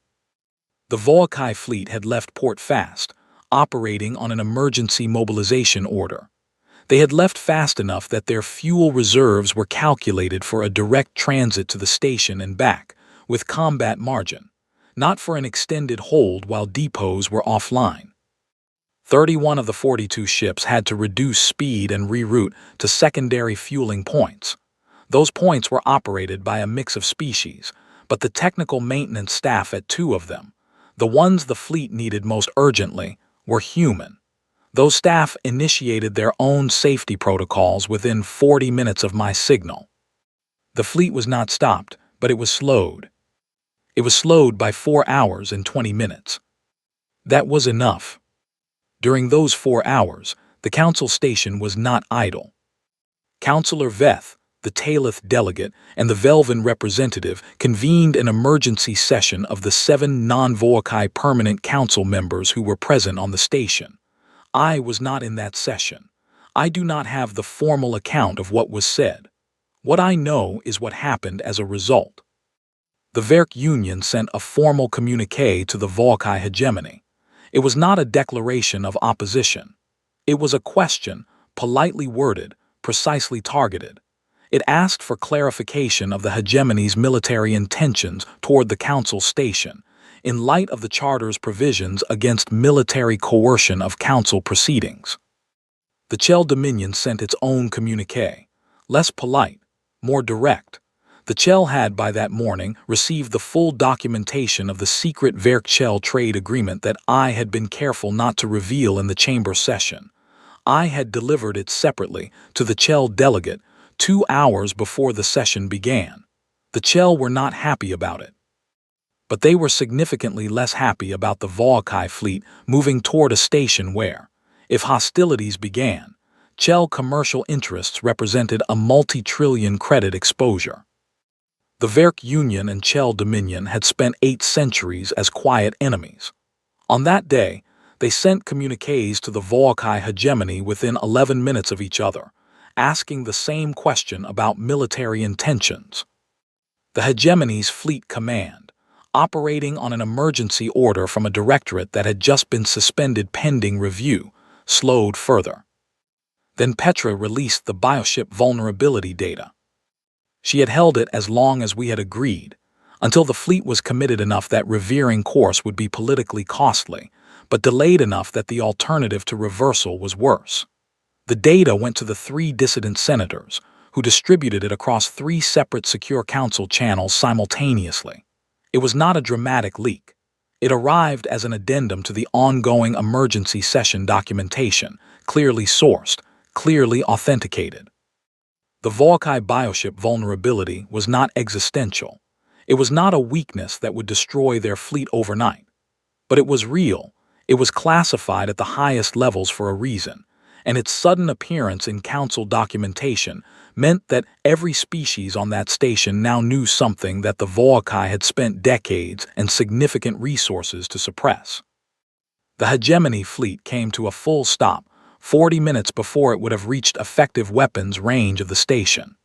The Volcae fleet had left port fast, operating on an emergency mobilization order. They had left fast enough that their fuel reserves were calculated for a direct transit to the station and back, with combat margin, not for an extended hold while depots were offline. 31 of the 42 ships had to reduce speed and reroute to secondary fueling points. Those points were operated by a mix of species, but the technical maintenance staff at 2 of them, the ones the fleet needed most urgently, were human. Those staff initiated their own safety protocols within 40 minutes of my signal. The fleet was not stopped, but it was slowed. It was slowed by 4 hours and 20 minutes. That was enough. During those 4 hours, the council station was not idle. Councillor Veth, the Talith delegate, and the Velvan representative convened an emergency session of the 7 non-Volcae permanent council members who were present on the station. I was not in that session. I do not have the formal account of what was said. What I know is what happened as a result. The Verk Union sent a formal communiqué to the Volcae hegemony. It was not a declaration of opposition. It was a question, politely worded, precisely targeted. It asked for clarification of the hegemony's military intentions toward the council station. in light of the Charter's provisions against military coercion of council proceedings. The Chell Dominion sent its own communiqué, less polite, more direct. The Chell had, by that morning, received the full documentation of the secret Verk-Chell trade agreement that I had been careful not to reveal in the chamber session. I had delivered it separately to the Chell delegate 2 hours before the session began. The Chell were not happy about it. But they were significantly less happy about the Volkai fleet moving toward a station where, if hostilities began, Chell commercial interests represented a multi-trillion credit exposure. The Verk Union and Chell Dominion had spent 8 centuries as quiet enemies. On that day, they sent communiques to the Volkai hegemony within 11 minutes of each other, asking the same question about military intentions. The hegemony's fleet command, operating on an emergency order from a directorate that had just been suspended pending review, slowed further. Then Petra released the bioship vulnerability data. She had held it as long as we had agreed, until the fleet was committed enough that revering course would be politically costly, but delayed enough that the alternative to reversal was worse. The data went to the 3 dissident senators, who distributed it across 3 separate Secure Council channels simultaneously. It was not a dramatic leak. It arrived as an addendum to the ongoing emergency session documentation, clearly sourced, clearly authenticated. The Volkai bioship vulnerability was not existential. It was not a weakness that would destroy their fleet overnight. But it was real. It was classified at the highest levels for a reason, and its sudden appearance in council documentation meant that every species on that station now knew something that the Volkai had spent decades and significant resources to suppress. The hegemony fleet came to a full stop 40 minutes before it would have reached effective weapons range of the station.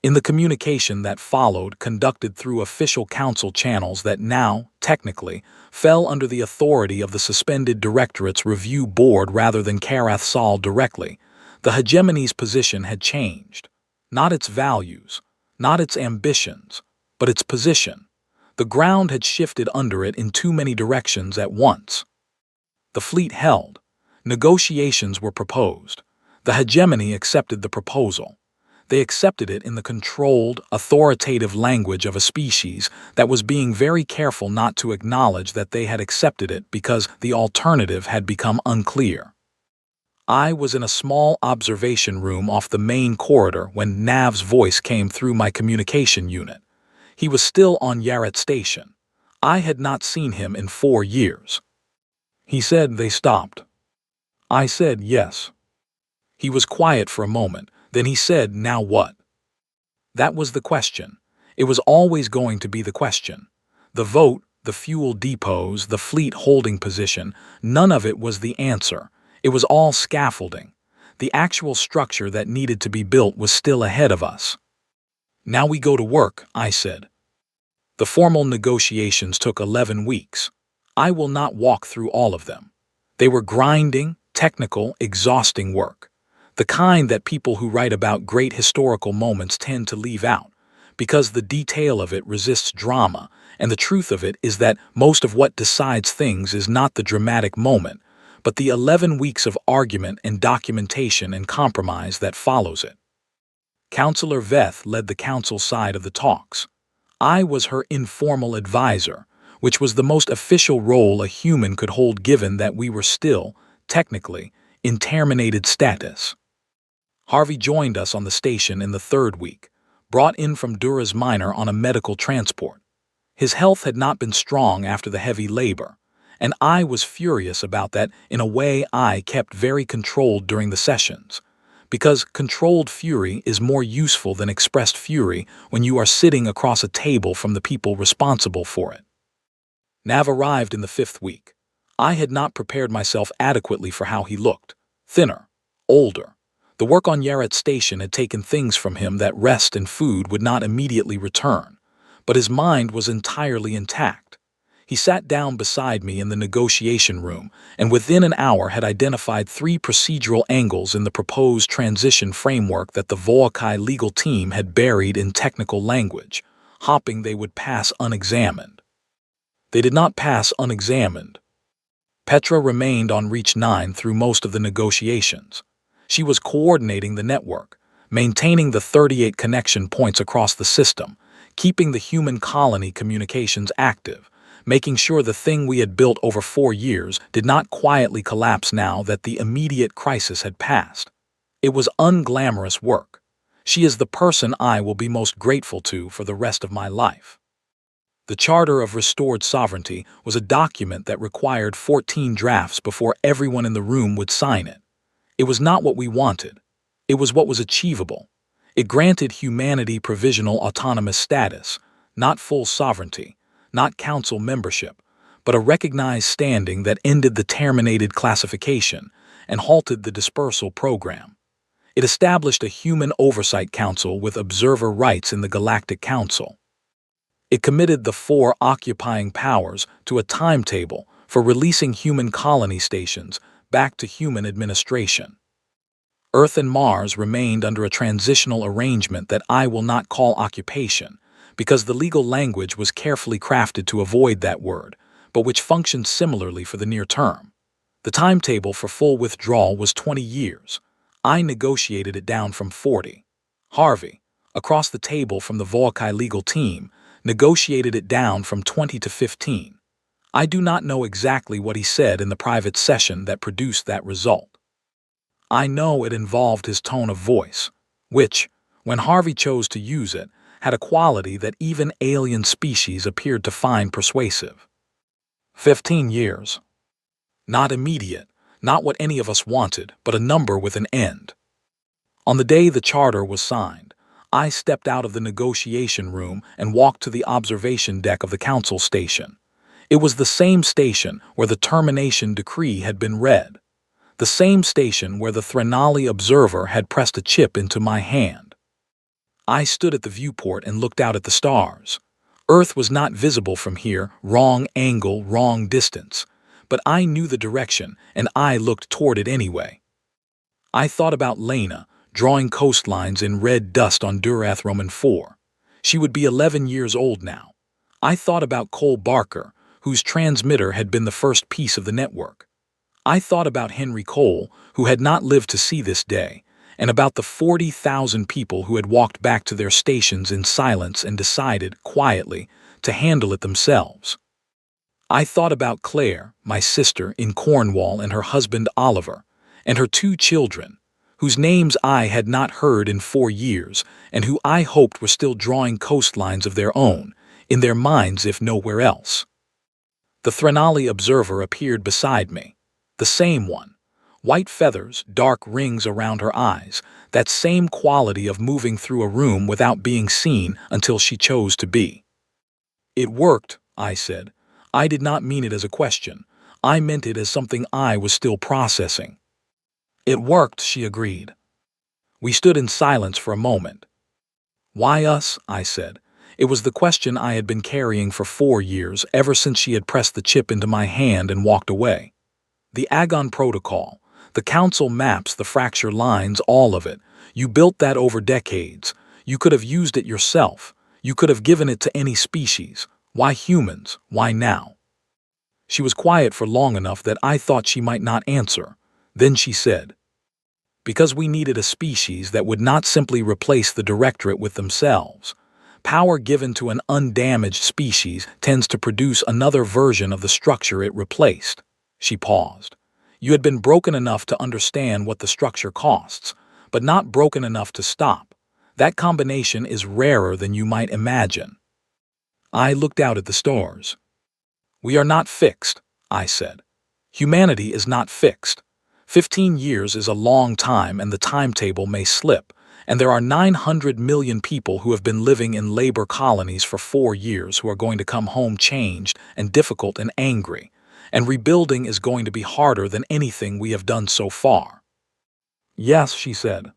In the communication that followed, conducted through official council channels that now, technically, fell under the authority of the suspended directorate's review board rather than Karath Sal directly, the hegemony's position had changed. Not its values, not its ambitions, but its position. The ground had shifted under it in too many directions at once. The fleet held. Negotiations were proposed. The hegemony accepted the proposal. They accepted it in the controlled, authoritative language of a species that was being very careful not to acknowledge that they had accepted it because the alternative had become unclear. I was in a small observation room off the main corridor when Nav's voice came through my communication unit. He was still on Yaret Station. I had not seen him in 4 years. He said they stopped. I said yes. He was quiet for a moment, then he said, "Now what?" That was the question. It was always going to be the question. The vote, the fuel depots, the fleet holding position, none of it was the answer. It was all scaffolding. The actual structure that needed to be built was still ahead of us. "Now we go to work," I said. The formal negotiations took 11 weeks. I will not walk through all of them. They were grinding, technical, exhausting work. The kind that people who write about great historical moments tend to leave out, because the detail of it resists drama, and the truth of it is that most of what decides things is not the dramatic moment, but the 11 weeks of argument and documentation and compromise that follows it. Councillor Veth led the council side of the talks. I was her informal advisor, which was the most official role a human could hold given that we were still, technically, in terminated status. Harvey joined us on the station in the 3rd week, brought in from Duras Minor on a medical transport. His health had not been strong after the heavy labor, and I was furious about that. In a way, I kept very controlled during the sessions, because controlled fury is more useful than expressed fury when you are sitting across a table from the people responsible for it. Nav arrived in the 5th week. I had not prepared myself adequately for how he looked. Thinner, older. The work on Yaret Station had taken things from him that rest and food would not immediately return, but his mind was entirely intact. He sat down beside me in the negotiation room and within an hour had identified 3 procedural angles in the proposed transition framework that the Volkai legal team had buried in technical language, hoping they would pass unexamined. They did not pass unexamined. Petra remained on Reach 9 through most of the negotiations. She was coordinating the network, maintaining the 38 connection points across the system, keeping the human colony communications active, making sure the thing we had built over 4 years did not quietly collapse now that the immediate crisis had passed. It was unglamorous work. She is the person I will be most grateful to for the rest of my life. The Charter of Restored Sovereignty was a document that required 14 drafts before everyone in the room would sign it. It was not what we wanted. It was what was achievable. It granted humanity provisional autonomous status, not full sovereignty, not council membership, but a recognized standing that ended the terminated classification and halted the dispersal program. It established a human oversight council with observer rights in the Galactic Council. It committed the 4 occupying powers to a timetable for releasing human colony stations back to human administration. Earth and Mars remained under a transitional arrangement that I will not call occupation, because the legal language was carefully crafted to avoid that word, but which functioned similarly for the near term. The timetable for full withdrawal was 20 years. I negotiated it down from 40. Harvey, across the table from the Volkai legal team, negotiated it down from 20 to 15. I do not know exactly what he said in the private session that produced that result. I know it involved his tone of voice, which, when Harvey chose to use it, had a quality that even alien species appeared to find persuasive. 15 years. Not immediate, not what any of us wanted, but a number with an end. On the day the charter was signed, I stepped out of the negotiation room and walked to the observation deck of the council station. It was the same station where the termination decree had been read, the same station where the Threnali observer had pressed a chip into my hand. I stood at the viewport and looked out at the stars. Earth was not visible from here, wrong angle, wrong distance, but I knew the direction and I looked toward it anyway. I thought about Lena, drawing coastlines in red dust on Durath Roman 4. She would be 11 years old now. I thought about Cole Barker, whose transmitter had been the first piece of the network. I thought about Henry Cole, who had not lived to see this day, and about the 40,000 people who had walked back to their stations in silence and decided, quietly, to handle it themselves. I thought about Claire, my sister, in Cornwall, and her husband Oliver, and her 2 children, whose names I had not heard in 4 years, and who I hoped were still drawing coastlines of their own, in their minds if nowhere else. The Threnali observer appeared beside me, the same one. White feathers, dark rings around her eyes, that same quality of moving through a room without being seen until she chose to be. It worked, I said. I did not mean it as a question. I meant it as something I was still processing. It worked, she agreed. We stood in silence for a moment. Why us? I said. It was the question I had been carrying for 4 years, ever since she had pressed the chip into my hand and walked away. The Agon Protocol, the Council maps, the fracture lines, all of it. You built that over decades. You could have used it yourself. You could have given it to any species. Why humans? Why now? She was quiet for long enough that I thought she might not answer. Then she said, because we needed a species that would not simply replace the directorate with themselves. Power given to an undamaged species tends to produce another version of the structure it replaced. She paused. You had been broken enough to understand what the structure costs, but not broken enough to stop. That combination is rarer than you might imagine. I looked out at the stars. We are not fixed, I said. Humanity is not fixed. 15 years is a long time and the timetable may slip, and there are 900 million people who have been living in labor colonies for 4 years who are going to come home changed and difficult and angry, and rebuilding is going to be harder than anything we have done so far. Yes, she said.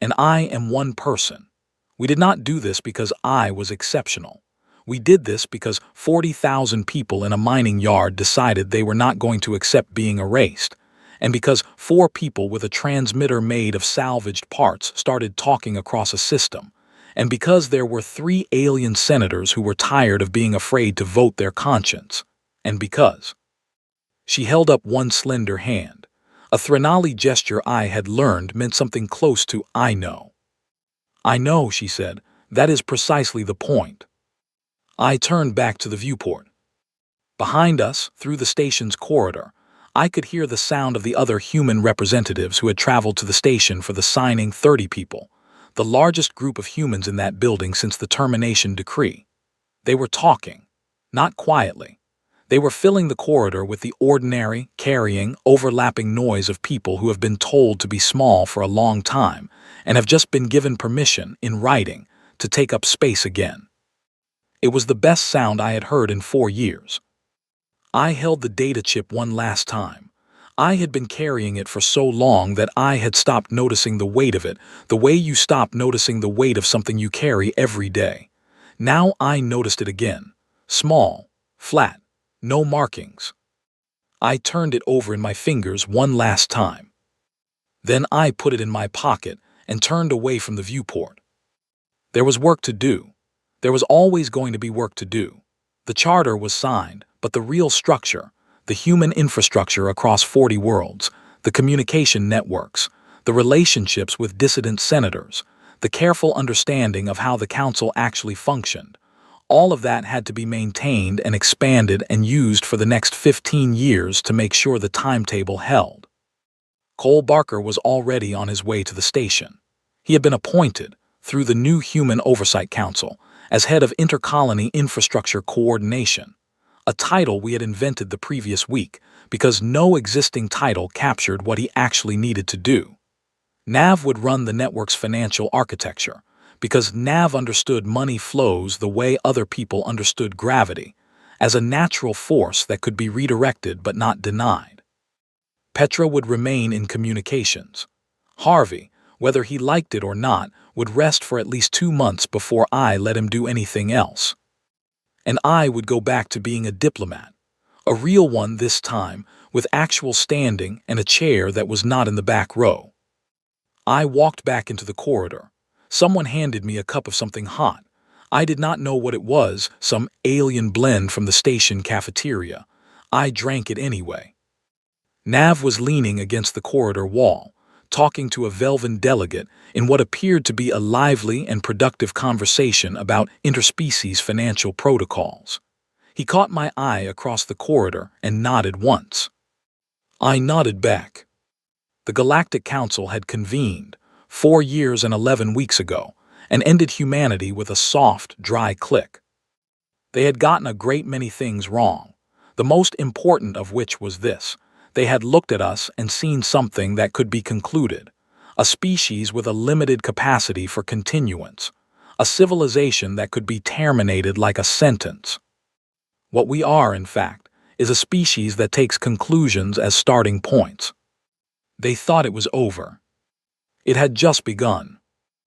And I am one person. We did not do this because I was exceptional. We did this because 40,000 people in a mining yard decided they were not going to accept being erased, and because 4 people with a transmitter made of salvaged parts started talking across a system, and because there were 3 alien senators who were tired of being afraid to vote their conscience, and because she held up one slender hand, a Threnali gesture I had learned meant something close to "I know." "I know," she said, "that is precisely the point." I turned back to the viewport. Behind us, through the station's corridor, I could hear the sound of the other human representatives who had traveled to the station for the signing 30 people, the largest group of humans in that building since the termination decree. They were talking, not quietly. They were filling the corridor with the ordinary, carrying, overlapping noise of people who have been told to be small for a long time and have just been given permission, in writing, to take up space again. It was the best sound I had heard in 4 years. I held the data chip one last time. I had been carrying it for so long that I had stopped noticing the weight of it, the way you stop noticing the weight of something you carry every day. Now I noticed it again. Small, flat, no markings. I turned it over in my fingers one last time. Then I put it in my pocket and turned away from the viewport. There was work to do. There was always going to be work to do. The charter was signed, but the real structure, the human infrastructure across 40 worlds, the communication networks, the relationships with dissident senators, the careful understanding of how the council actually functioned, all of that had to be maintained and expanded and used for the next 15 years to make sure the timetable held. Cole Barker was already on his way to the station. He had been appointed, through the new Human Oversight Council, as head of Intercolony Infrastructure Coordination, a title we had invented the previous week because no existing title captured what he actually needed to do. Nav would run the network's financial architecture, because Nav understood money flows the way other people understood gravity, as a natural force that could be redirected but not denied. Petra would remain in communications. Harvey, whether he liked it or not, would rest for at least 2 months before I let him do anything else. And I would go back to being a diplomat, a real one this time, with actual standing and a chair that was not in the back row. I walked back into the corridor. Someone handed me a cup of something hot. I did not know what it was, some alien blend from the station cafeteria. I drank it anyway. Nav was leaning against the corridor wall, talking to a Velvan delegate in what appeared to be a lively and productive conversation about interspecies financial protocols. He caught my eye across the corridor and nodded once. I nodded back. The Galactic Council had convened 4 years and 11 weeks ago and ended humanity with a soft, dry click. They had gotten a great many things wrong, the most important of which was this: they had looked at us and seen something that could be concluded, a species with a limited capacity for continuance, a civilization that could be terminated like a sentence. What we are, in fact, is a species that takes conclusions as starting points. They thought it was over. It had just begun.